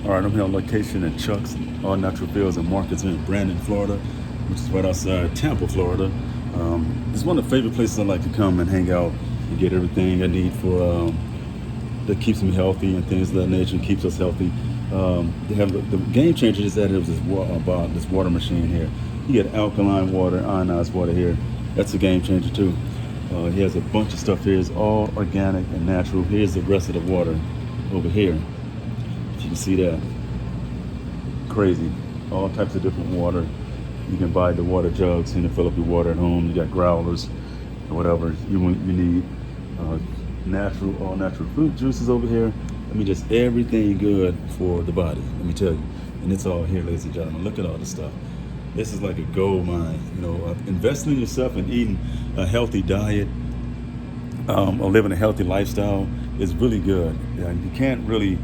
All right, I'm here on location at Chuck's All Natural Fields and Markets in Brandon, Florida, which is right outside Tampa, Florida. It's one of the favorite places I like to come and hang out and get everything I need for that keeps me healthy and things of that nature and keeps us healthy. They have the game changer is that it was about this water machine here. You get alkaline water, ionized water here. That's a game changer too. He has a bunch of stuff here. It's all organic and natural. Here's the rest of the water over here. If you can see that. Crazy. All types of different water. You can buy the water jugs and fill up your water at home. You got growlers or whatever you need. All natural fruit juices over here. I mean, just everything good for the body, let me tell you. And it's all here, ladies and gentlemen. Look at all this stuff. This is like a gold mine. Investing in yourself and eating a healthy diet or living a healthy lifestyle is really good. And you can't really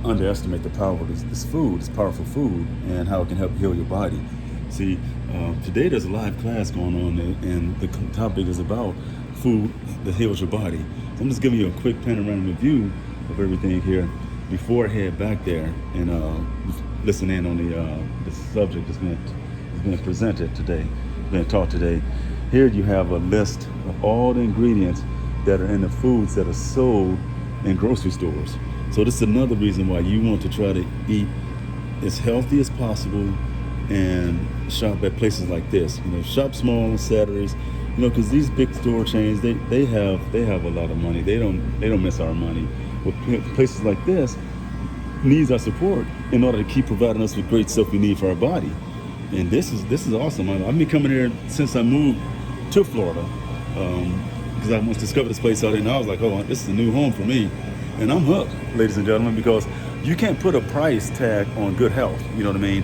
underestimate the power of this food, this powerful food, and how it can help heal your body. See, today there's a live class going on, and the topic is about food that heals your body. So I'm just giving you a quick panoramic view of everything here before I head back there and listen in on the subject that's being presented today, being taught today. Here you have a list of all the ingredients that are in the foods that are sold in grocery stores. So this is another reason why you want to try to eat as healthy as possible and shop at places like this. Shop small on Saturdays. Because these big store chains, they have a lot of money. They don't miss our money. But places like this needs our support in order to keep providing us with great stuff we need for our body. And this is awesome. I've been coming here since I moved to Florida because I once discovered this place out there, and I was like, oh, this is a new home for me. And I'm hooked, ladies and gentlemen, because you can't put a price tag on good health. You know what I mean?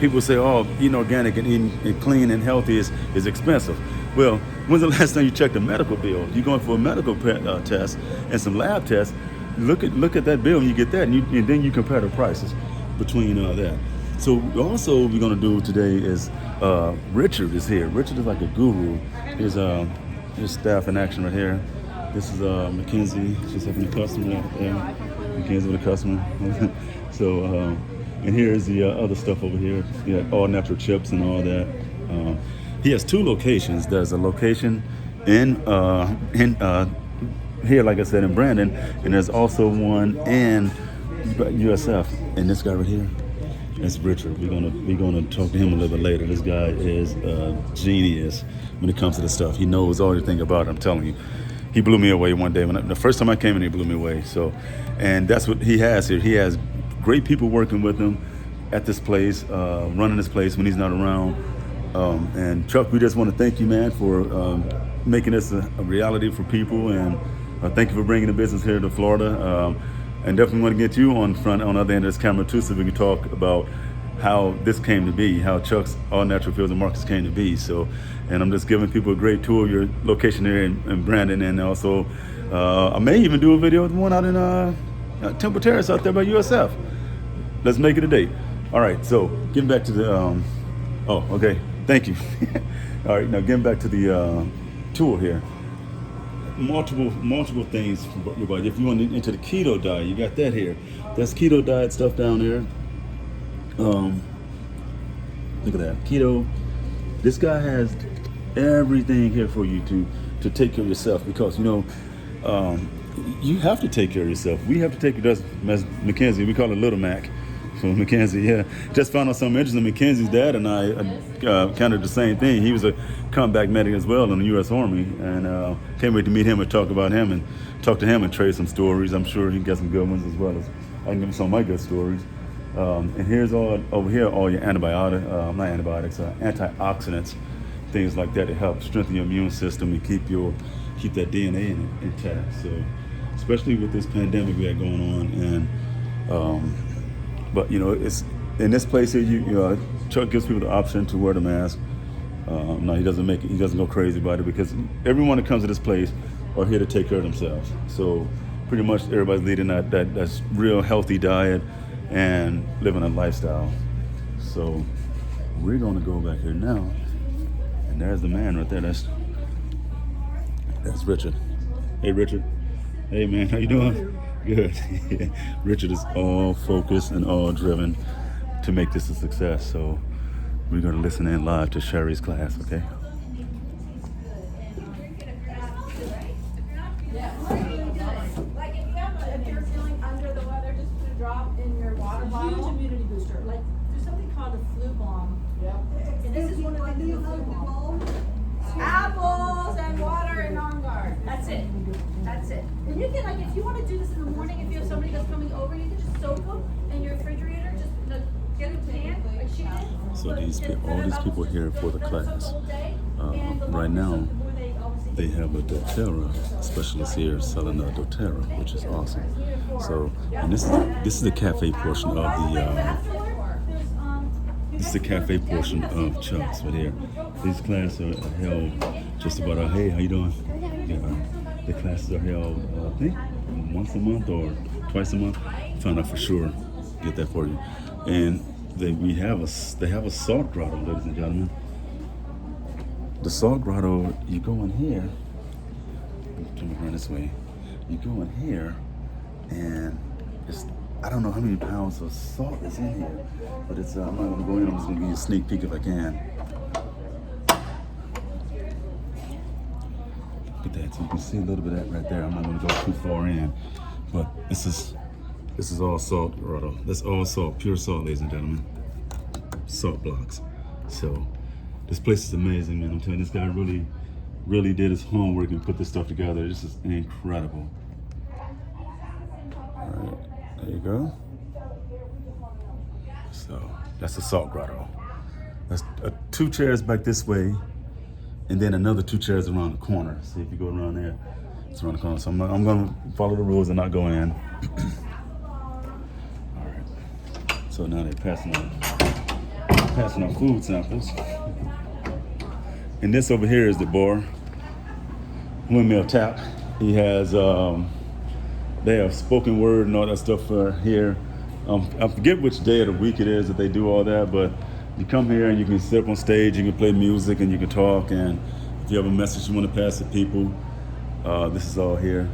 People say, oh, eating organic and eating clean and healthy is expensive. Well, when's the last time you checked a medical bill? You're going for a medical test and some lab tests. Look at that bill and you get that, and then you compare the prices between that. So also we're going to do today is Richard is here. Richard is like a guru. Here's staff in action right here. This is Mackenzie. She's helping the customer out there. Mackenzie with the customer. So, and here's the other stuff over here. All natural chips and all that. He has two locations. There's a location in here, like I said, in Brandon, and there's also one in USF. And this guy right here, that's Richard. We're gonna talk to him a little bit later. This guy is a genius when it comes to this stuff. He knows everything about it. I'm telling you. He blew me away one day. The first time I came in, he blew me away. So, and that's what he has here. He has great people working with him at this place, running this place when he's not around. And Chuck, we just want to thank you, man, for making this a reality for people, and thank you for bringing the business here to Florida. And definitely want to get you on the other end of this camera too, so we can talk about how this came to be, how Chuck's All Natural Fields and Markets came to be. So, and I'm just giving people a great tour of your location here in Brandon, and also I may even do a video with one out in Temple Terrace out there by USF. Let's make it a date. All right, so getting back to the, okay, thank you. All right, now getting back to the tour here. Multiple things for your body. If you want into the keto diet, you got that here. That's keto diet stuff down there. Look at that, keto. This guy has everything here for you to take care of yourself, because you have to take care of yourself. We have to take care of as Mackenzie. We call it Little Mac. So Mackenzie, yeah. Just found out something interesting. Mackenzie's dad and I kind of the same thing. He was a combat medic as well in the U.S. Army, and can't wait to meet him and talk about him and talk to him and trade some stories. I'm sure he got some good ones as well as I can give him some of my good stories. And here's all your antioxidants, things like that to help strengthen your immune system and keep that DNA intact. So, especially with this pandemic we got going on, and but it's in this place here. Chuck gives people the option to wear the mask. No, he doesn't go crazy about it, because everyone that comes to this place are here to take care of themselves. So pretty much everybody's leading that's real healthy diet and living a lifestyle. So we're going to go back here now, and there's the man right there. That's Richard. Hey, Richard. Hey, man, how you doing? Good. Richard is all focused and all driven to make this a success. So we're going to listen in live to Sherry's class, okay? If you're feeling under the weather, just put a drop in your water bottle. Huge immunity booster. Like there's something called a flu bomb. Yep. And this is one of the things, the flu bomb. Apples and water and on guard. That's it. That's it. And you can, like, if you want to do this in the morning, if you have somebody that's coming over, you can just soak them in your refrigerator. Just get a pan, like she did. So all these people here for the class. Right now, they have a doTERRA specialist here selling a doTERRA, which is awesome. So, and this is the cafe portion of the Chuck's right here. These classes are held just about hey, how you doing? Yeah, the classes are held I think once a month or twice a month. Find out for sure. Get that for you. And they have a salt grotto, ladies and gentlemen. The salt grotto, you go in here. Turn around this way. You go in here, and I don't know how many pounds of salt is in here, but it's I'm not gonna go in. I'm just gonna give you a sneak peek if I can. Look at that. So you can see a little bit of that right there. I'm not gonna go too far in, but this is all salt grotto. That's all salt, pure salt, ladies and gentlemen. Salt blocks. So this place is amazing, man. I'm telling you, this guy really did his homework and put this stuff together. This is incredible. All right, there you go. So that's the salt grotto. That's 2 chairs back this way, and then another 2 chairs around the corner. See if you go around there, it's around the corner. So I'm gonna follow the rules and not go in. All right. So now they're passing out food samples. And this over here is the bar, windmill tap. He has, they have spoken word and all that stuff here. I forget which day of the week it is that they do all that, but you come here and you can sit up on stage, you can play music and you can talk, and if you have a message you want to pass to people, this is all here.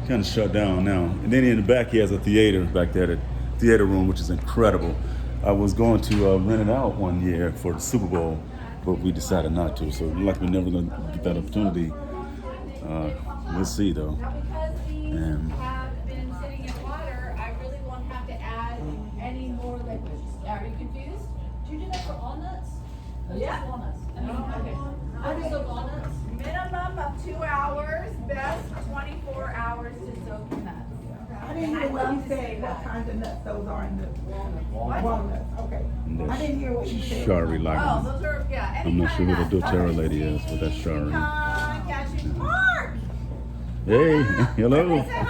Kind of shut down now. And then in the back he has a theater back there, the theater room, which is incredible. I was going to rent it out one year for the Super Bowl, but we decided not to. So like we're never going to get that opportunity. We'll see though. Now because these have been sitting in water, I really won't have to add any more liquids. Are you confused? Do you do that for walnuts? Or Yeah. just walnuts? I mean, Okay. What is the walnuts? Minimum of 2 hours, best 24 hours to soak the nuts. I didn't hear what you said, what kinds of nuts those are in the walnuts, okay. And I didn't hear what you said. Shari Oh, Lagerman. those are, yeah. I'm not sure who the doTERRA lady is, but that's Shari. Pecan, cashew. Mark! Hey, hello. Say hi,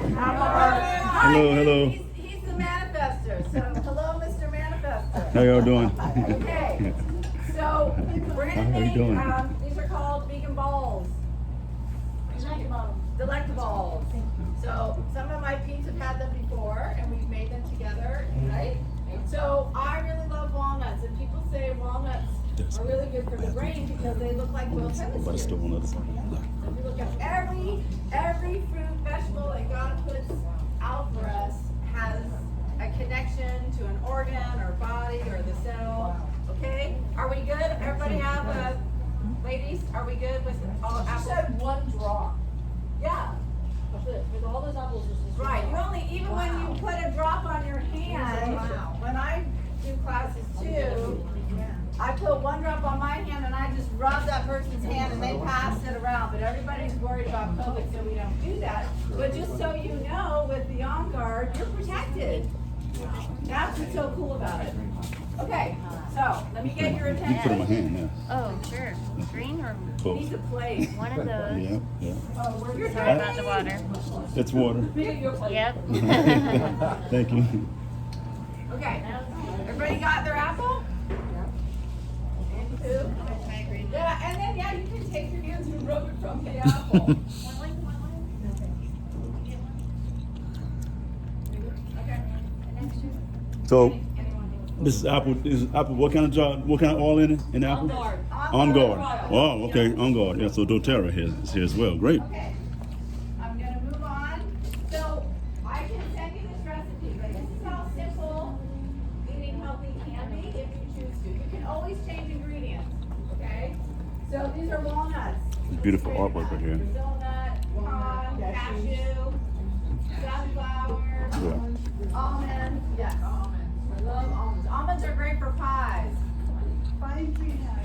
Mark! Hi, Hello, hello. He's the manifester, so hello, Mr. Manifester. How y'all doing? Okay, so we're gonna How you make, doing? these are called vegan balls. Delectables. So some of my peeps have had them before and we've made them together, right? So I really love walnuts, and people say walnuts are really good for the brain because they look like both Everybody's hemispheres. still on the other side. If you look at every fruit, vegetable that God puts out for us has a connection to an organ or body or the cell. Okay? Are we good? Everybody have ladies, are we good with all You apples? said 1 drop. Yeah. With all those apples, it's just Right. You only, even when you put a drop on your hand, when I do classes too, I put 1 drop on my hand and I just rub that person's hand and they pass it around. But everybody's worried about COVID, so we don't do that. But just so you know, with the On Guard, you're protected. That's what's so cool about it. Okay, so let me get your You put it in my attention. hand, Oh, sure. Green or yeah. Need to play. one of those? Yeah, yeah. You're Sorry about the water. It's water. Yep. Thank you. Okay, everybody got their apple? And 2. Yeah, and then, yeah, you can take your hands and rub it from the apple. Okay. So this is apple. Is apple? What kind of job? What kind of oil in it? In the apple? On guard. Oh, okay. On guard. Yeah. So doTERRA is here as well. Great. Okay. I'm gonna are walnuts. Beautiful artwork right here. Brazil nut, pecan, cashew, sunflower, Yeah. almonds. Yes, almonds. I love almonds. Almonds are great for pies. Fine tree nuts.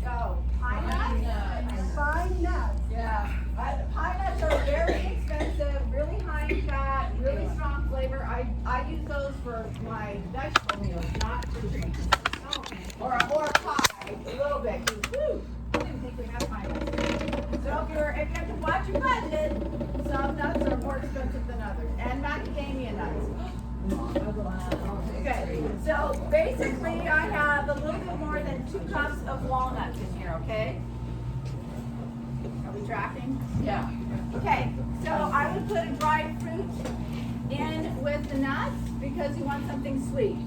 Go. Pine nuts. Fine nuts. Yeah. Pine nuts are very expensive, really high in fat, really strong flavor. I use those for my vegetable meals, not to drink. Or pie, a little bit. 'Cause, woo, I didn't think we had pine nuts. So if you have to watch your budget, some nuts are more expensive than others. And macadamia nuts. Okay, so basically I have a little bit more than 2 cups of walnuts in here, okay? Are we tracking? Yeah. Okay, so I would put a dried fruit in with the nuts because you want something sweet.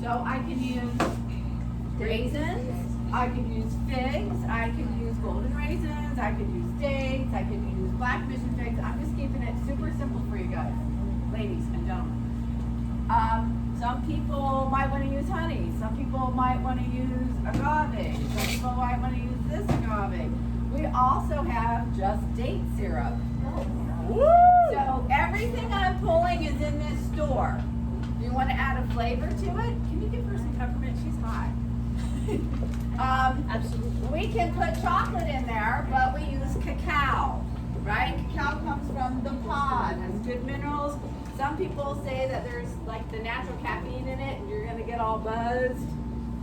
So I can use raisins, I can use figs, I can use golden raisins, I could use dates, I could use black mission figs. I'm just keeping it super simple for you guys, ladies and gentlemen. Some people might want to use honey. Some people might want to use agave. Some people might want to use this agave. We also have just date syrup. Woo! So everything I'm pulling is in this store. Do you want to add a flavor to it? Can you give her some peppermint? She's hot. Absolutely. We can put chocolate in there, but we use cacao, right? Cacao comes from the pod, has good minerals. Some people say that there's like the natural caffeine in it and you're gonna get all buzzed.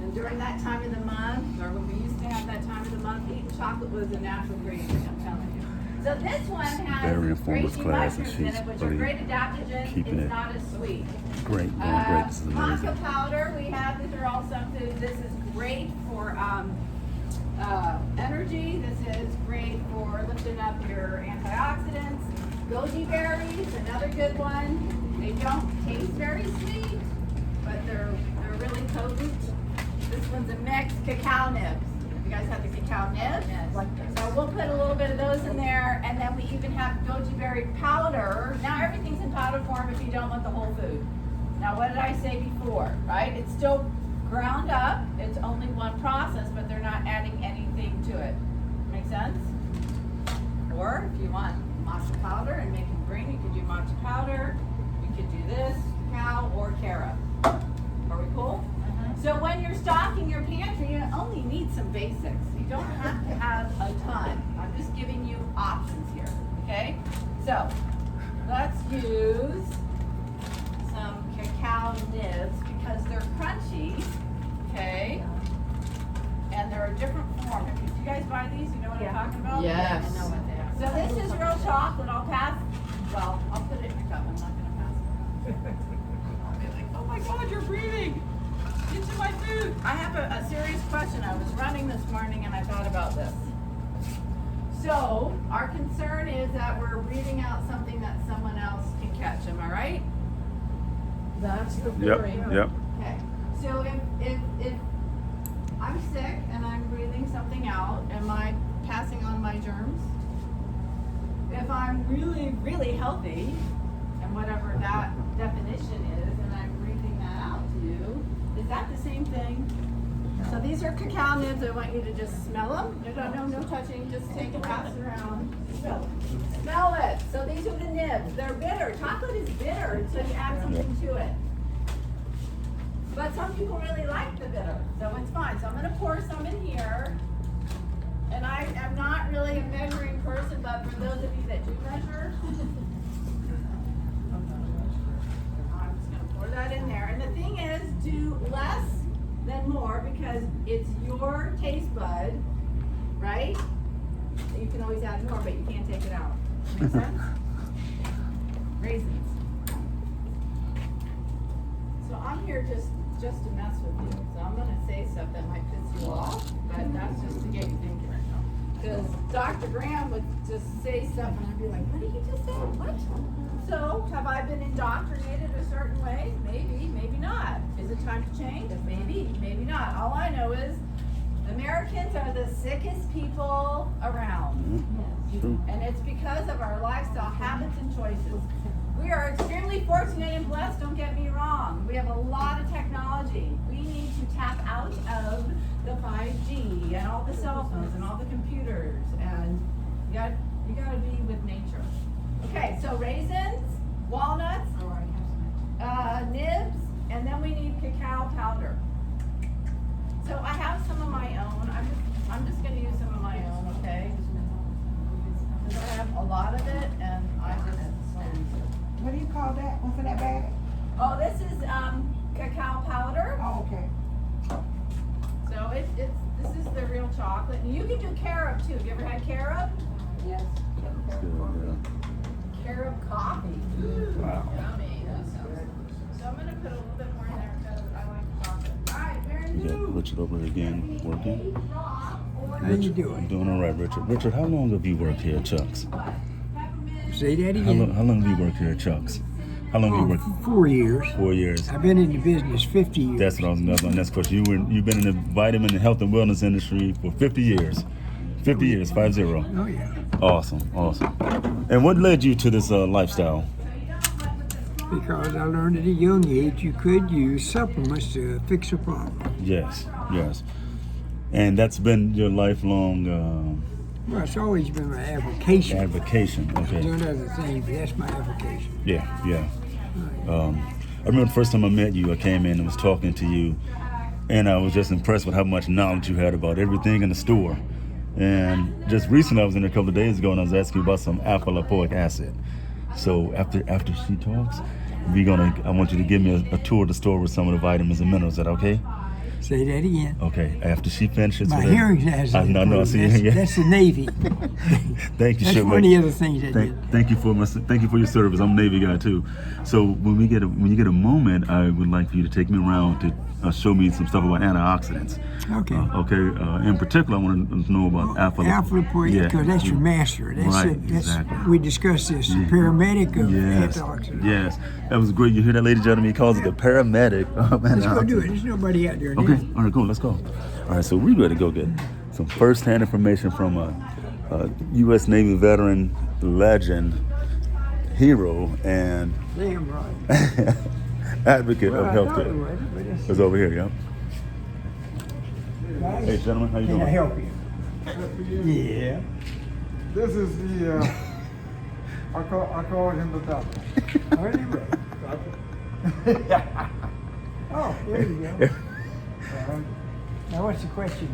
And during that time of the month, or when we used to have that time of the month, eating chocolate was a natural gravy, I'm telling you. So this one has Very informative reishi class, and mushrooms in she's it, which are really great adaptogens. keeping It's it not as sweet. Great, doing great. This is amazing. Maca powder, we have, these are all some food. This is great for energy. This is great for lifting up your antioxidants. Goji berries, another good one. They don't taste very sweet, but they're really potent. This one's a mix, cacao nibs. You guys have the cacao nibs? Yes. So we'll put a little bit of those in there, and then we even have goji berry powder. Now everything's in powder form if you don't want the whole food. Now what did I say before, right? It's still ground up. It's only one process, but they're not adding anything to it. Make sense? Or if you want matcha powder and make it green, you could do matcha powder. You could do this, cacao, or carob. Are we cool? So when you're stocking your pantry, you only need some basics. You don't have to have a ton. I'm just giving you options here, okay? So let's use some cacao nibs because they're crunchy, okay? And they're a different form. Did you guys buy these? You know what I'm talking about? Yes. I know what they are. So this is real chocolate. I'll pass, well, I'll put it in your cup. I'm not gonna pass it. I'll be like, oh my God, you're breathing. Get to my food. I have a serious question. I was running this morning and I thought about this. So our concern is that we're breathing out something that someone else can catch. Am I right? That's the Yep. Okay. So if I'm sick and I'm breathing something out, am I passing on my germs? If I'm really, really healthy, and whatever that definition is, and I'm breathing that out to you, is that the same thing? So these are cacao nibs. I want you to just smell them. No touching. Just take and pass it around. Smell it. So these are the nibs. They're bitter. Chocolate is bitter, so you add something to it. But some people really like the bitter, so it's fine. So I'm going to pour some in here. And I am not really a measuring person, but for those of you that do measure, I'm just going to pour that in there. And the thing is, do less than more because it's your taste bud, right? You can always add more, but you can't take it out. Make sense? Raisins. So I'm here just to mess with you. So I'm gonna say stuff that might piss you off, but that's just to get you thinking right now. Because Dr. Graham would just say stuff and I'd be like, what did he just say? What? So have I been indoctrinated a certain way? Maybe, maybe not. Is it time to change? Maybe, maybe not. All I know is Americans are the sickest people around. True. And it's because of our lifestyle habits and choices. We are extremely fortunate and blessed, don't get me wrong. We have a lot of technology. We need to tap out of the 5G and all the cell phones and all the computers, and you gotta be with nature. Okay, so raisins, walnuts, nibs, and then we need cacao powder. So I have some of my own. I'm just gonna use some of my own, okay? Because I have a lot of it, and I just. What do you call that? What's in that bag? Oh, this is cacao powder. Oh, okay. So this is the real chocolate. And you can do carob too. Have you ever had carob? Yes. It's good, yeah. Carob coffee. Wow. Yummy. That sounds good. So I'm gonna put a little bit more in there because I like chocolate. All right, very We got new. Richard over here again working. How you doing? Doing all right, Richard. Richard, how long have you worked here at Chuck's? Say that How again. long have you worked here at Chuck's? How long have you worked? 4 years. 4 years. I've been in the business 50 years. That's what I was going to ask. Next question. You've been in the vitamin and health and wellness industry for 50 years. 50 years, 50. Oh, yeah. Awesome. And what led you to this lifestyle? Because I learned at a young age you could use supplements to fix a problem. Yes. And that's been your lifelong Well, it's always been my avocation. advocation. Okay. Doing other things, but that's my avocation. Yeah. I remember the first time I met you, I came in and was talking to you, and I was just impressed with how much knowledge you had about everything in the store. And just recently, I was in there a couple of days ago, and I was asking you about some alpha-lipoic acid. So after she talks, I want you to give me a tour of the store with some of the vitamins and minerals. Is that okay? Say that again. Okay. After she finishes, My with her- hearing has I know. I see. that's, Yeah. that's the Navy. Thank you, That's Shirley. one of the other things I did. Thank you for your service. I'm a Navy guy too. So when you get a moment, I would like for you to take me around to show me some stuff about antioxidants. Okay. In particular, I want to know about Alpha-lipoic, because that's your master. That's exactly. We discussed this, the paramedic of Yes, antioxidants. yes, that was great. You hear that, ladies and gentlemen? He calls it the paramedic of Let's go do antioxidants. it. There's nobody out there. Okay, all right, cool. Let's go. All right, so we're ready to go get some first-hand information from a U.S. Navy veteran, legend, hero, and Damn right. advocate Well, of I thought it healthcare. was, but it's- It's over here, yeah. Guys, Hey, gentlemen, how you can doing? I help you? Yeah. This is the, I call him the doctor. Anyway. Oh, there you go. Now, what's the question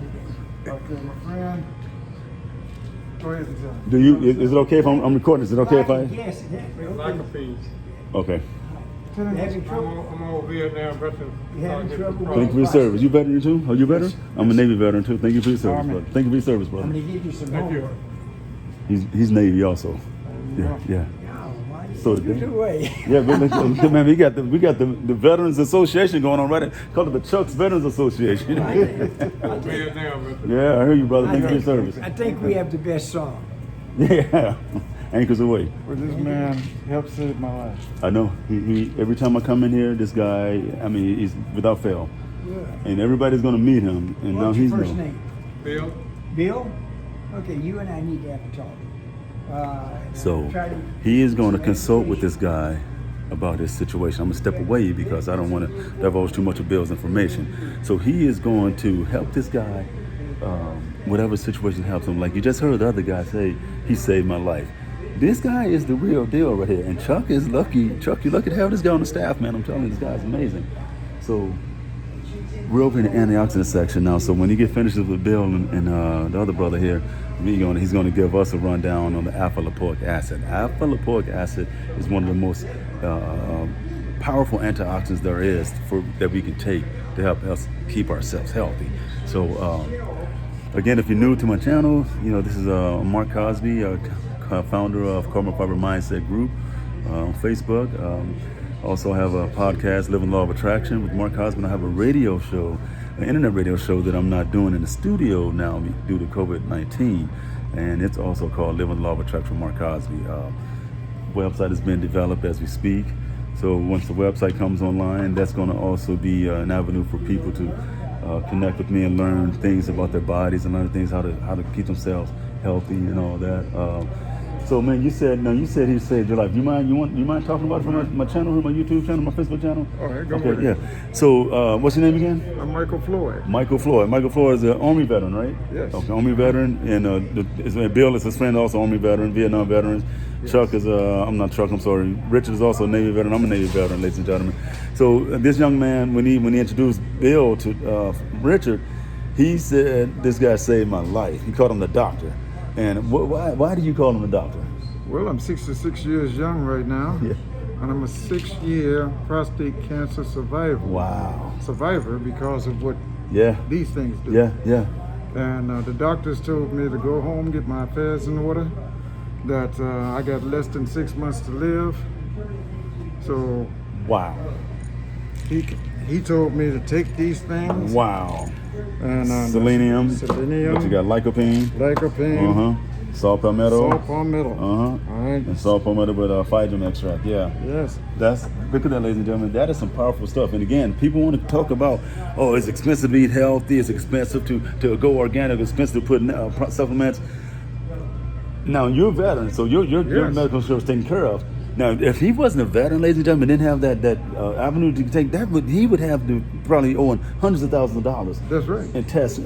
today? Okay, my friend. Go ahead and tell me. Do you? Is it okay if I'm recording? Is it okay if I? Yes, Lycopene. Okay. Tell him Having trouble? I'm a Vietnam veteran. You having trouble? Thank you for your service. You veteran too? Are you veteran? I'm a Navy veteran too. Thank you for your service, Army. brother. Thank you for your service, I'm brother. gonna give you some Thank you. homework. He's Navy also. Yeah. Oh, my, So you the- do away. Yeah, but man, we got the Veterans Association going on right there. Called it the Chuck's Veterans Association. Vietnam veteran. Yeah, I hear you, brother. Thank you for your service. I think we have the best song. Yeah, anchors away. Well, this man helped save my life. I know. He every time I come in here, this guy. I mean, he's without fail, Good. and everybody's gonna meet him. And now What's he's your first known. name? Bill? Bill? Okay, you and I need to have a talk. So Try to- he is going to consult with this guy about his situation. I'm gonna step away because I don't want to divulge too much of Bill's information. So he is going to help this guy, whatever situation helps him. Like you just heard the other guy say, he saved my life. This guy is the real deal right here, and Chuck is lucky. Chuck, you're lucky to have this guy on the staff, man. I'm telling you, this guy's amazing. So we're over in the antioxidant section now. So when you get finished with Bill and the other brother here, he's going to give us a rundown on the alpha-lipoic acid. Alpha-lipoic acid is one of the most powerful antioxidants there is that we can take to help us keep ourselves healthy. So again, if you're new to my channel, this is Mark Cosby, founder of Karma Fiber Mindset Group on Facebook. Also have a podcast, Living Law of Attraction with Mark Cosby. I have a radio show, an internet radio show that I'm not doing in the studio now due to COVID-19. And it's also called Living Law of Attraction with Mark Cosby. Website is being developed as we speak. So once the website comes online, that's going to also be an avenue for people to connect with me and learn things about their bodies and learn things how to keep themselves healthy and all that. So man, you said he saved your life. You mind talking about it from my channel, my YouTube channel, my Facebook channel? All right, go Okay, ahead. yeah. So what's your name again? I'm Michael Floyd. Michael Floyd. Michael Floyd is an Army veteran, right? Yes. Okay, Army veteran, and Bill is his friend, also Army veteran, Vietnam veteran. Yes. Chuck is I'm not Chuck, I'm sorry. Richard is also a Navy veteran. I'm a Navy veteran, ladies and gentlemen. So this young man, when he introduced Bill to Richard, he said, "This guy saved my life." He called him the doctor. And why do you call him the doctor? Well, I'm 66 years young right now. Yeah. And I'm a 6-year prostate cancer survivor. Wow. Survivor because of what Yeah. these things do. Yeah. And the doctors told me to go home, get my affairs in order, that I got less than 6 months to live. So Wow. he told me to take these things. Wow. And Selenium. Selenium. But you got lycopene. Lycopene. Saw palmetto. Saw palmetto. All right. And saw palmetto with phygium extract. Yeah. Yes. Look at that, ladies and gentlemen. That is some powerful stuff. And again, people want to talk about, oh, it's expensive to eat healthy. It's expensive to go organic. It's expensive to put supplements. Now you're a veteran, so your Yes. medical insurance is taken care of. Now, if he wasn't a veteran, ladies and gentlemen, didn't have that avenue to take, he would have to probably owe hundreds of thousands of dollars. That's right. And tests,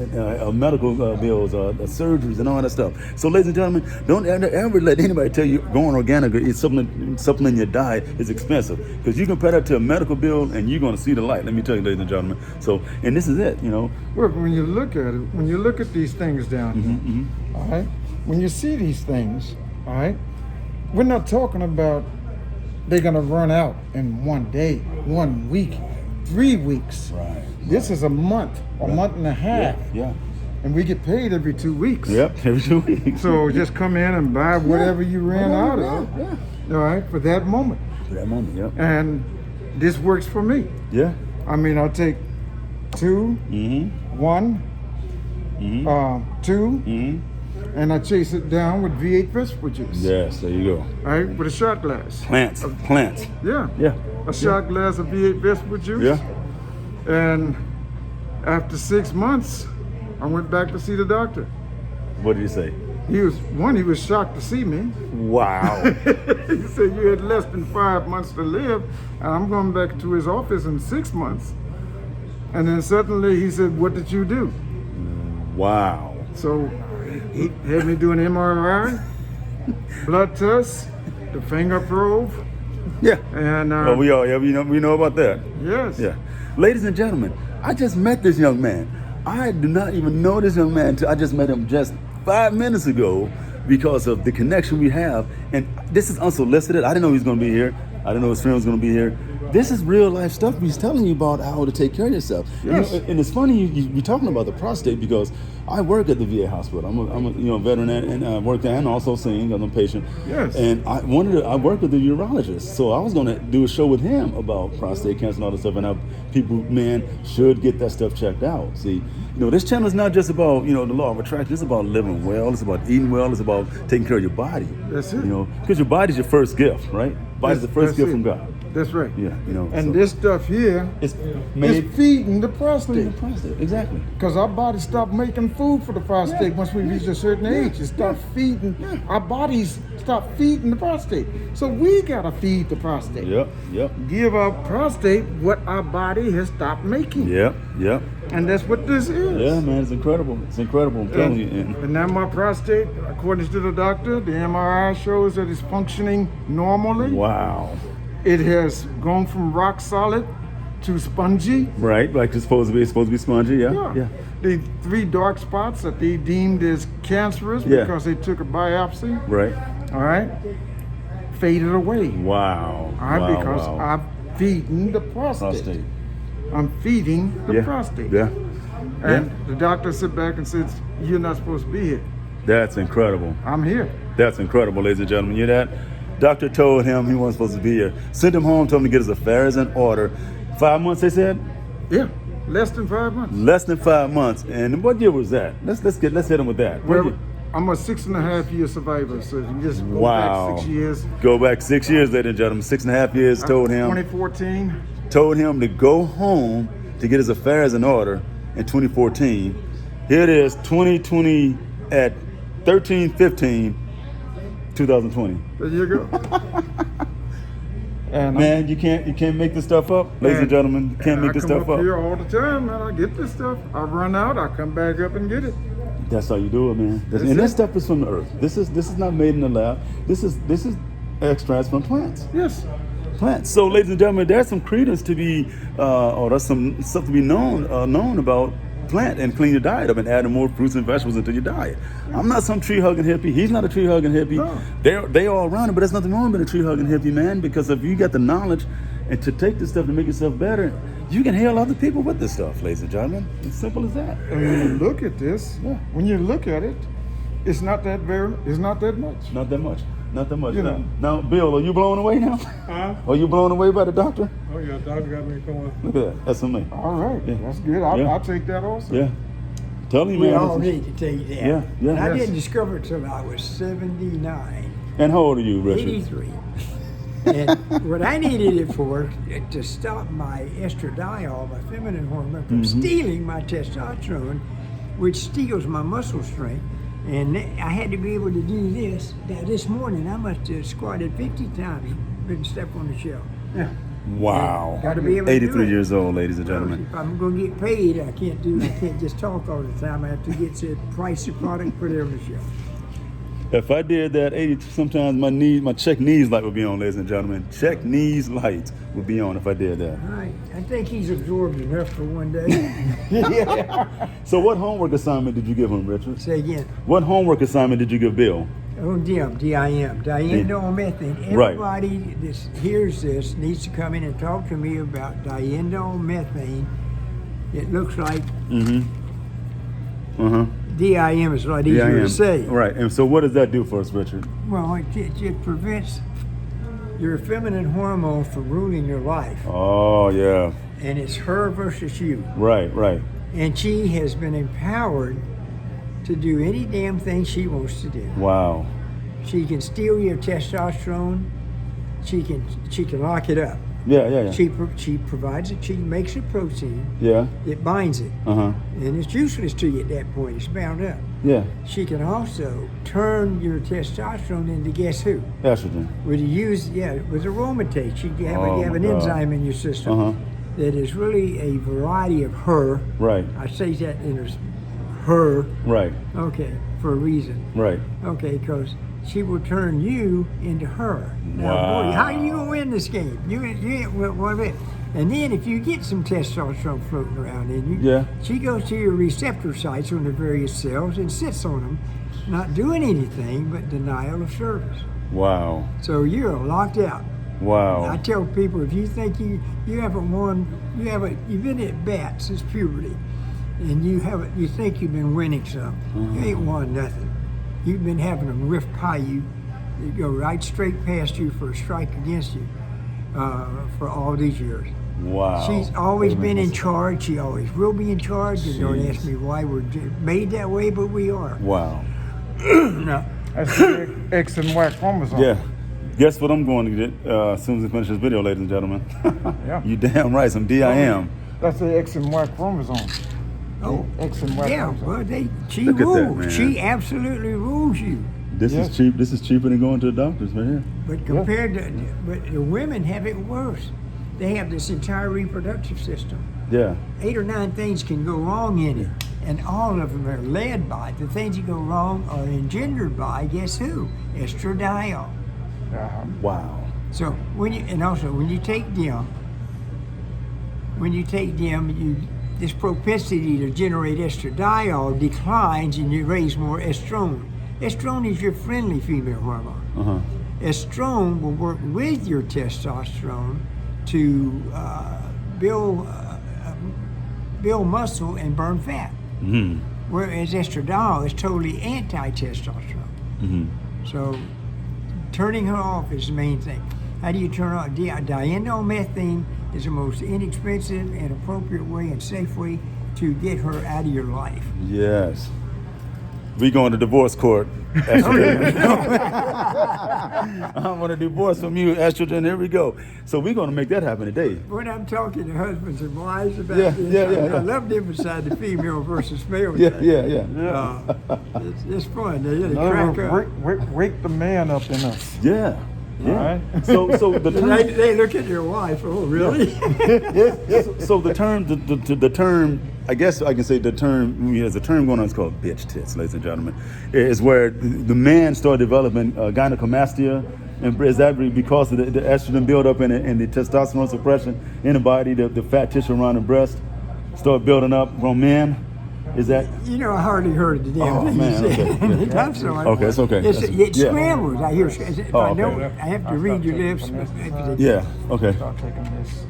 medical bills, surgeries, and all that stuff. So, ladies and gentlemen, don't ever let anybody tell you going organic or supplementing your diet is expensive, because you compare that to a medical bill and you're going to see the light. Let me tell you, ladies and gentlemen. So, and this is it, Well, when you look at it, when you look at these things down here, all right, when you see these things, all right, we're not talking about they're gonna run out in 1 day, 1 week, 3 weeks. Right. This is a month, a month and a half. Yeah. And we get paid every 2 weeks. Yep, every 2 weeks. So just come in and buy whatever you ran out of. Yeah. All right, for that moment. For that moment, yep. And this works for me. Yeah. I mean, I'll take 2, 1, 2, and I chase it down with V8 vegetable juice. Yes, there you go. All right, with a shot glass. Plants. Yeah. Yeah. A shot glass of V8 vegetable juice. Yeah. And after 6 months, I went back to see the doctor. What did he say? He was shocked to see me. Wow. He said, you had less than 5 months to live, and I'm going back to his office in 6 months. And then suddenly he said, what did you do? Wow. So he had me do an MRI, blood test, the finger probe, Yeah. and we know about that. yes. Yeah. Ladies and gentlemen, I just met this young man. I do not even know this young man. I just met him just 5 minutes ago because of the connection we have. And this is unsolicited. I didn't know he was going to be here. I didn't know his friend was going to be here. This is real life stuff. He's telling you about how to take care of yourself. Yes. And it's funny you're talking about the prostate, because I work at the VA hospital. I'm a veteran, and I work there and also sing. I'm a patient. Yes. And I work with the urologist, so I was going to do a show with him about prostate cancer and all this stuff, and how people, man, should get that stuff checked out. See, this channel is not just about the law of attraction. It's about living well. It's about eating well. It's about taking care of your body. That's it. Because your body's your first gift, right? Body's the first gift from God. That's right. Yeah, And so this stuff here it's is feeding the prostate. the prostate. Exactly. Because our body stopped making food for the prostate once we reach a certain age. It stopped feeding. Our bodies stopped feeding the prostate. So we gotta feed the prostate. Yep. Give our prostate what our body has stopped making. Yep. And that's what this is. Yeah, man, it's incredible. It's incredible. I'm telling you. And now my prostate, according to the doctor, the MRI shows that it's functioning normally. Wow. It has gone from rock solid to spongy. Right, like it's supposed to be spongy. Yeah. The 3 dark spots that they deemed as cancerous because they took a biopsy. Right. All right. Faded away. Wow. All right, because I'm feeding the prostate. I'm feeding the prostate. Yeah. And the doctor sit back and says, you're not supposed to be here. That's incredible. I'm here. That's incredible, ladies and gentlemen. You hear that? Doctor told him he wasn't supposed to be here. Sent him home, told him to get his affairs in order. 5 months, they said? Yeah. Less than 5 months. Less than 5 months. And what year was that? Let's hit him with that. Well, I'm a 6.5 year survivor, so if you just go back 6 years. Go back 6 years, ladies and gentlemen. 6.5 years. Told him. 2014. Told him to go home to get his affairs in order in 2014. Here it is, 2020 at 13/15/2020. 2020. There you go. And Man, you can't make this stuff up, ladies and gentlemen. You can't make this I stuff come up up. here all the time, man. I get this stuff. I run out. I come back up and get it. That's how you do it, man. That's And it. this stuff is from the earth. This is not made in the lab. This is extracts from plants. Yes. Plants. So, ladies and gentlemen, there's some credence to be, or there's some stuff to be known about plant and clean your diet up and adding more fruits and vegetables into your diet. I'm not some tree hugging hippie. He's not a tree hugging hippie. No. They all around it, but there's nothing wrong with a tree hugging hippie, man. Because if you got the knowledge and to take this stuff to make yourself better, you can heal other people with this stuff, ladies and gentlemen. It's simple as that. And when you look at this, Yeah. when you look at it, it's not that much. Not that much. Not that much. You know. Now, Bill, are you blown away now? Huh? Are you blown away by the doctor? Oh yeah, doctor got me going. Look at that. That's me. All right, Yeah. that's good. Yeah. I'll take that also. Yeah. Tell me, We man. all this is- need to take that. Yeah, yeah. And I Yes. didn't discover it till I was 79, And how old are you, Richard? 83. And what I needed it for, to stop my estradiol, my feminine hormone, from stealing my testosterone, which steals my muscle strength. And I had to be able to do this. Now, this morning, I must have squatted 50 times, couldn't step on the shelf. Wow. Got to be able to do 83 it. years old, ladies and gentlemen. If I'm going to get paid, I can't just talk all the time. I have to get to price the product, put it on the shelf. If I did that, 80, sometimes my check knees light would be on, ladies and gentlemen. Check knees light would be on if I did that. All right. I think he's absorbed enough for one day. So what homework assignment did you give him, Richard? Say again. What homework assignment did you give Bill? Oh, DIM, diindolmethane. Right. Everybody that hears this needs to come in and talk to me about diindolmethane. It looks like Uh-huh. DIM is a lot easier to say. Right. And so what does that do for us, Richard? Well, it prevents your feminine hormone from ruling your life. Oh, yeah. And it's her versus you. Right, right. And she has been empowered to do any damn thing she wants to do. Wow. She can steal your testosterone. She can lock it up. Yeah. She provides it. She makes a protein. Yeah. It binds it, Uh-huh. and it's useless to you at that point. It's bound up. Yeah. She can also turn your testosterone into guess who? Estrogen. With aromatase. You have, Oh, you have my an God. enzyme in your system Uh-huh. that is really a variety of her. Right. I say that in her. Right. Okay, for a reason. Right. Okay, because she will turn you into her. Now, Wow. boy, how are you gonna win this game? You ain't one of it. And then if you get some testosterone floating around in you, Yeah. she goes to your receptor sites on the various cells and sits on them, not doing anything but denial of service. Wow. So you're locked out. I Wow. tell people, if you think you haven't won, you've been at bat since puberty, and you think you've been winning some, you ain't won nothing. You've been having them riff by you, they go right straight past you for a strike against you for all these years. Wow. She's always Amen. been in charge. She always will be in charge. And don't ask me why we're made that way, but we are. Wow. No. That's the X and Y chromosome. Yeah. Guess what I'm going to get as soon as we finish this video, ladies and gentlemen? Yeah. You damn right, some DIM. That's the X and Y chromosome. Oh, X and Y yeah. chromosome. Well, she Look at that, rules. man. She absolutely rules you. This Yes. is cheap. This is cheaper than going to the doctors right here. But compared to, but the women have it worse. They have this entire reproductive system. Yeah. 8 or 9 things can go wrong in it, and all of them are led by the things that go wrong are engendered by guess who? Estradiol. Uh-huh. Wow. So when you take DIM, this propensity to generate estradiol declines, and you raise more estrone. Estrone is your friendly female hormone. Uh-huh. Estrone will work with your testosterone to build muscle and burn fat. Mm-hmm. Whereas estradiol is totally anti-testosterone. Mm-hmm. So turning her off is the main thing. How do you turn off? Diindolmethane is the most inexpensive and appropriate way and safe way to get her out of your life. Yes. We going to divorce court. Estrogen. I want a divorce from you, estrogen. Here we go. So we're going to make that happen today. When I'm talking to husbands and wives about Yeah, this, yeah. I love to emphasize the female versus male. Yeah, thing. yeah. It's fun. They In crack other up. words, wake the man up in us. Yeah. Yeah. Alright. So the term, They look at their wife. Oh, really? so the term, I guess I can say the term, there's a term going on, it's called bitch tits, ladies and gentlemen. Is where the man started developing gynecomastia, and is that because of the estrogen buildup and the testosterone suppression in the body, the fat tissue around the breast start building up from men? Is that? You know, I hardly heard the damn Oh, thing man, you said. okay, yeah. I'm sorry. Okay, it's okay. It Yeah. scrambles. I hear. If Oh, I okay. don't, I have to read your lips. Yeah. Okay. Start taking this.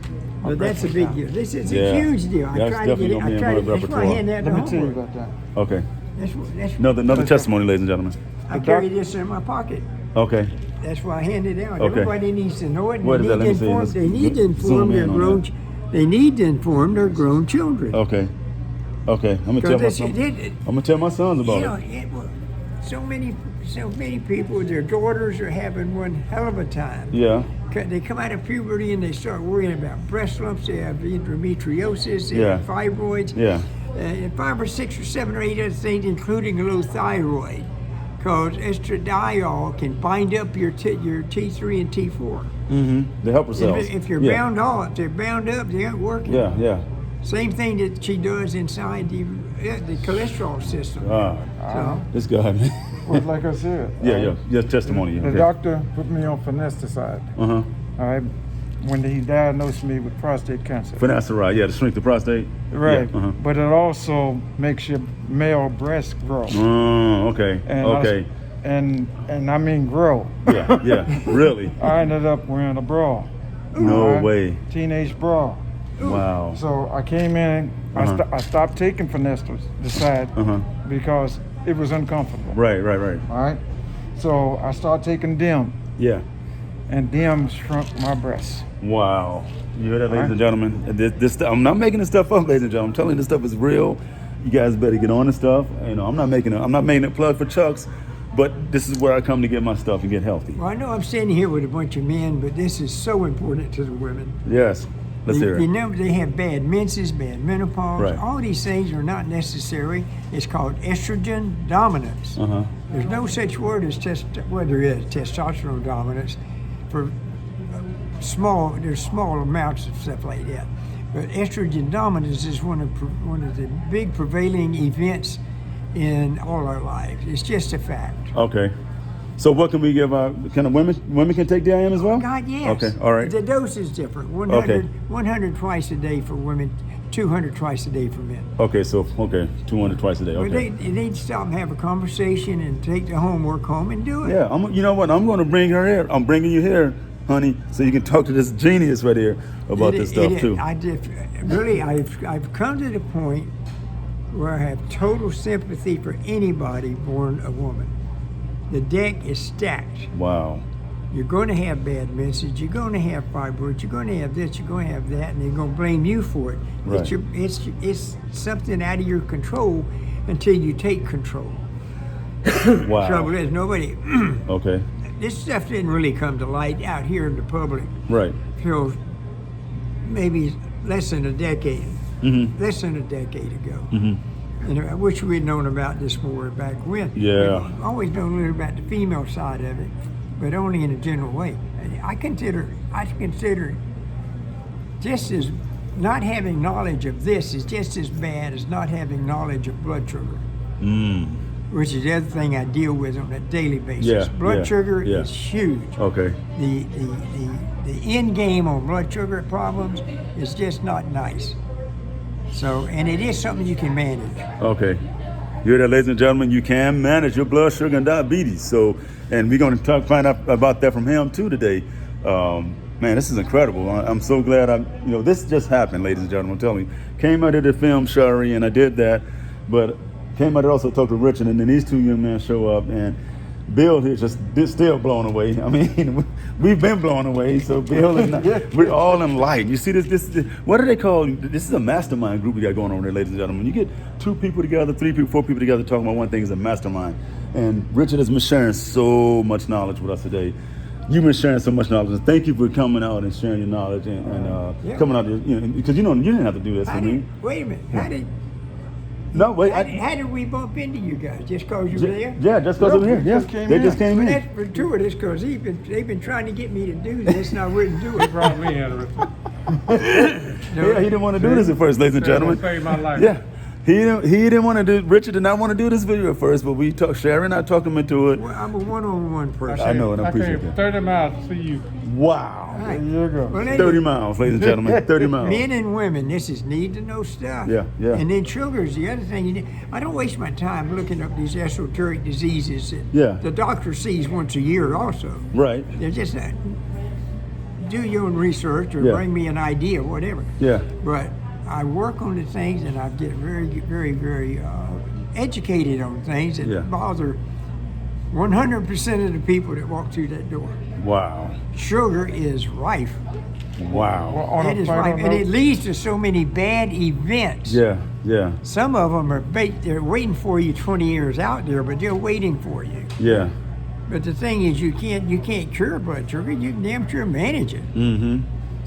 But that's a big deal. This is Yeah. a huge deal. I That's try to get definitely it. gonna be I in try my to. That's why I repertoire. hand that Let to me tell you homework. about that. Okay. That's Another testimony, ladies and gentlemen. I carry this in my pocket. Okay. That's why I hand it out. Okay. Everybody needs to know it. And What they is that? need Let me to see. inform. Let's They need to zoom inform in their on grown. that. They need to inform their grown children. Okay. Okay. I'm gonna tell my Because son. it, I'm gonna tell my sons about you know, it. so many people, their daughters are having one hell of a time. Yeah. They come out of puberty and they start worrying about breast lumps. They have endometriosis. They Yeah. have fibroids. Yeah. And 5 or 6 or 7 or 8 other things, including a low thyroid, because estradiol can bind up your T3 and T4. Mm-hmm. The helper cells. If you're Yeah. bound off, they're bound up. They aren't working. Yeah. Yeah. Same thing that she does inside the cholesterol system. Ah. So, This guy, man. Well, like I said. Yeah. Testimony. The Okay. doctor put me on finasteride. Uh-huh. All right. When he diagnosed me with prostate cancer. Finasteride. Yeah, to shrink the prostate. Right. Yeah. Uh-huh. But it also makes your male breast grow. Oh, okay. And Okay. And I mean grow. Yeah. Yeah. Really? I ended up wearing a bra. No All right? way. Teenage bra. Wow. So I came in. Uh-huh. I stopped taking finasteride Uh-huh. because it was uncomfortable. Right. All right. So I started taking DIM, Yeah. and DIM shrunk my breasts. Wow. You hear that, ladies Alright. and gentlemen? This I'm not making this stuff up, ladies and gentlemen. I'm telling you, this stuff is real. You guys better get on this stuff. You know, I'm not making a plug for Chuck's, but this is where I come to get my stuff and get healthy. well, I know I'm standing here with a bunch of men, but this is so important to the women. Yes. Let's hear You it. know, they have bad menses, bad menopause. Right. All these things are not necessary. It's called estrogen dominance. Uh-huh. There's no such word as there is testosterone dominance for there's small amounts of stuff like that. But estrogen dominance is one of the big prevailing events in all our lives. It's just a fact. Okay. So what can we give can women can take DIM as well? God, yes. Okay. All right. The dose is different. 100 twice a day for women, 200 twice a day for men. Okay, 200 twice a day. But Okay. they need to stop and have a conversation and take the homework home and do it. Yeah, you know what? I'm going to bring her here. I'm bringing you here, honey, so you can talk to this genius right here about this stuff too. I've come to the point where I have total sympathy for anybody born a woman. The deck is stacked. Wow. You're going to have bad menses. You're going to have fibroids. You're going to have this. You're going to have that, and they're going to blame you for it. Right. It's something out of your control until you take control. Wow. Trouble is, nobody. Okay. This stuff didn't really come to light out here in the public Right. till maybe less than a decade. Mm-hmm. Less than a decade ago. Mm-hmm. And I wish we'd known about this more back when. Yeah. We've always known a little about the female side of it, but only in a general way. I consider just as not having knowledge of this is just as bad as not having knowledge of blood sugar, which is the other thing I deal with on a daily basis. Yeah, Blood yeah, sugar yeah. is huge. Okay. The end game on blood sugar problems is just not nice. So, and it is something you can manage. Okay. You hear that, ladies and gentlemen? You can manage your blood sugar and diabetes. So, and we're going to find out about that from him too today. Man, this is incredible. I'm so glad this just happened, ladies and gentlemen. I'm telling you. Came out of the film Shari, and I did that, but came out to also talk to Richard, and then these two young men show up, and Bill here just still blown away. I mean, We've been blown away. So Bill and I, we're all enlightened. You see this, what do they call, this is a mastermind group we got going on there, ladies and gentlemen. You get 2 people together, 3 people, 4 people together talking about one thing is a mastermind. And Richard has been sharing so much knowledge with us today. You've been sharing so much knowledge. And thank you for coming out and sharing your knowledge and coming out, because you didn't have to do this for me. Wait a minute. How did we bump into you guys? Just because you were there? Yeah, just because I'm here. Yeah, they just came Well, in. that's fortuitous because they've been trying to get me to do this and I wouldn't do it. Brought me in. Yeah, he didn't want to do this at first, ladies and gentlemen. Saved my life. Yeah. He didn't want to do. Richard did not want to do this video at first, but we talked. Sharon and I talked him into it. Well, I'm a one-on-one person. I know, and I appreciate came that. 30 miles to see you. Wow. Right. There you go. Well, 30 miles, ladies and gentlemen. 30 miles. Men and women, this is need to know stuff. Yeah, yeah. And then sugar's the other thing. I don't waste my time looking up these esoteric diseases that Yeah. the doctor sees once a year also. Right. They're just do your own research or Yeah. bring me an idea, whatever. Yeah. But I work on the things and I get very, very, very educated on things that Yeah. bother 100% of the people that walk through that door. Wow. Sugar is rife. Wow. Well, on It a is final rife, and it note, leads to so many bad events. Yeah. Yeah. Some of them are they're waiting for you 20 years out there, but they're waiting for you. Yeah. But the thing is, you can't cure blood sugar. You can damn sure manage it. Mm-hmm.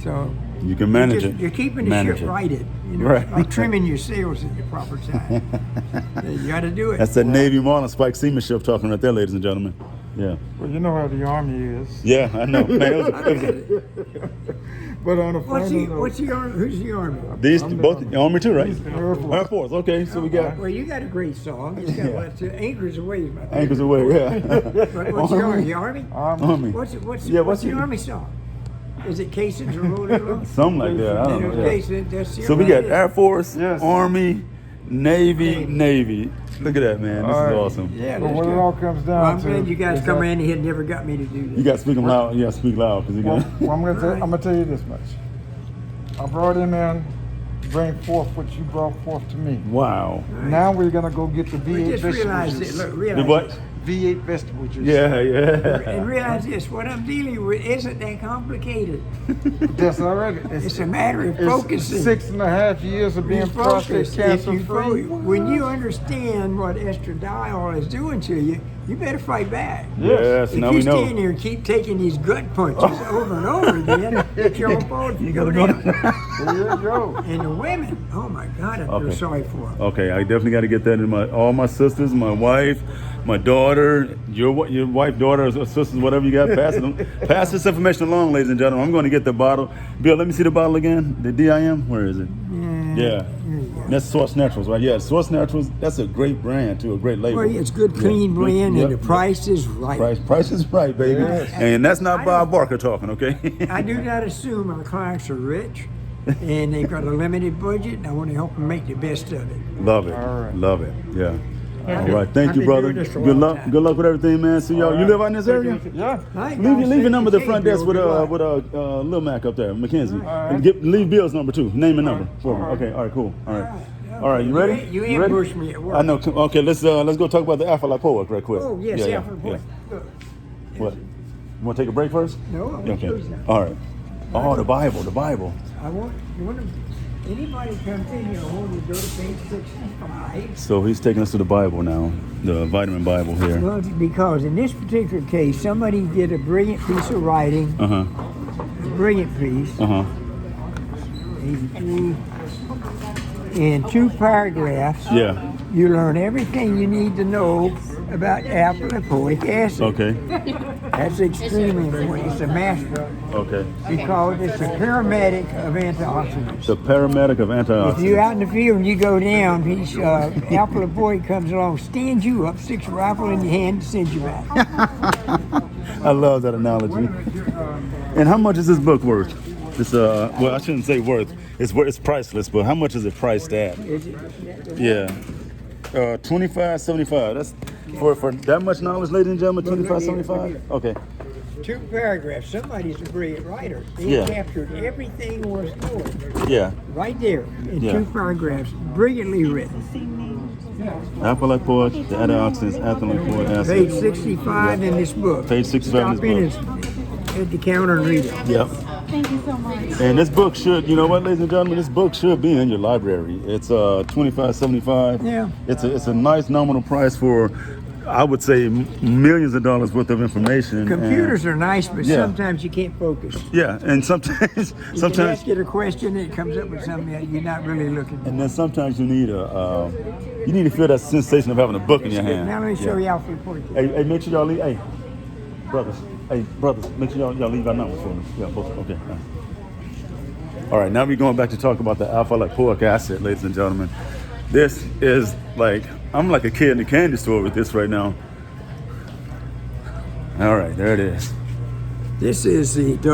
So You can manage it. you're keeping the Manage ship it. righted. You know, Right. like trimming your sails at the proper time. You got to do it. That's that Navy Marlin Spike seamanship talking right there, ladies and gentlemen. Yeah. well, you know how the Army is. Yeah, I know. Man, it was But on a What's final the note, what's the army? Who's the army? these I'm the both Army. Army too, right? Air Force. Air Force. Okay, so we got Well, you got a great song. It's got lots of Anchors Away. Is my favorite. anchors away. Yeah. What's the army? The army? Army. What's Yeah, what's the it? army song? Is it Casons or Rolling Along? Something like that. I don't know. Yeah. Casons, that's the So we got Air Force, Yes. Army, Navy. Look at that, man. This All is right. awesome. Yeah, but that's what it good. all comes down Well, I'm to. glad you guys is come that- in here and never got me to do this. You got to speak 'em loud. You got to speak loud because you Well, got. well, I'm gonna tell you this much. I brought him in, bring forth what you brought forth to me. Wow. Now we're gonna go get the We V8 just vegetable realized juice. it. Look, The realize what? this. V8 vegetable juice. Yeah, And yeah. realize this, what I'm dealing with isn't that complicated. That's already. It's a matter of It's focusing. 6.5 years of being Be prostate focused. cancer free. When you understand what estradiol is doing to you, you better fight back. Yes, If now you we stand know. there and keep taking these gut punches over and over again, it's your fault if you go gotta go down. There you go. And the women, oh my God, I feel Okay. sorry for them. Okay, I definitely got to get that in all my sisters, my wife, my daughter, your wife, daughter, or sisters, whatever you got. Pass this information along, ladies and gentlemen. I'm going to get the bottle. Bill, let me see the bottle again. The DIM, where is it? Yeah. That's Source Naturals, right? Yeah, Source Naturals. That's a great brand too, a great label. Well, it's good, clean Yeah. brand, Yep. and the price is right. Price is right, baby. Yes. And that's not Bob Barker talking, okay? I do not assume our clients are rich, and they've got a limited budget, and I want to help them make the best of it. Love it. All right. Love it. Yeah. All I've been- right. Thank I've you, been brother. doing this for a Good long luck. time. Good luck with everything, man. See y'all. All You right. live out in this area? Yeah. All right, Leave guys, your thank number at you. the front Bill, desk with good luck. Lil Mac up there, Mackenzie. right. And leave Bill's number too. Name and number for me. All right. Okay. All right. Cool. All right. right. All right. You ready? You ready? ambushed me at work. I know. Okay. Let's go talk about the Afalapoa right quick. Oh, yes, Yeah, Alpha yeah. Boy. Look, What? You want to take a break first? no, I'm Okay. okay. All right. Oh, the Bible. You want to, anybody comes in here, I want you to go to page 65. So he's taking us to the Bible now, the vitamin Bible here. Well, because in this particular case, somebody did a brilliant piece of writing, Uh huh. a brilliant piece, 83, in 2 paragraphs. Yeah. You learn everything you need to know about apolipoic acid. Okay. That's extremely important. It's a master Okay. because it's a paramedic of antioxidants. The paramedic of antioxidants. If you're out in the field and you go down, he's apolipoic comes along, stands you up, sticks a rifle in your hand, and sends you back. I love that analogy. And how much is this book worth? This well, I shouldn't say worth. It's priceless, but how much is it priced at? Is it? Yeah. $25.75. That's for that much knowledge, ladies and gentlemen. $25.75. Okay. 2 paragraphs. Somebody's a brilliant writer. They Yeah. captured everything worth knowing Yeah. right there in Yeah. 2 paragraphs, brilliantly written. Apolipoic, the antioxidants, apolipoic acid. Page 65 in this book. Page 65 in Stop this in at the counter and read it. Yep. Thank you so much. And this book should, you know what, ladies and gentlemen, this book should be in your library. It's $25.75. Yeah. It's a nice nominal price for, I would say, millions of dollars worth of information. Computers are nice, but Yeah. sometimes you can't focus. Yeah, and sometimes You can ask it a question, it comes up with something that you're not really looking for. and then sometimes you need to feel that sensation of having a book in your hand. Now let me show Yeah. you how to report this. Hey, make sure y'all leave. Hey, brothers, make sure y'all leave our numbers for me. Yeah, okay. All right, now we're going back to talk about the alpha-lipoic acid, ladies and gentlemen. This is like, I'm like a kid in the candy store with this right now. All right, there it is. This is the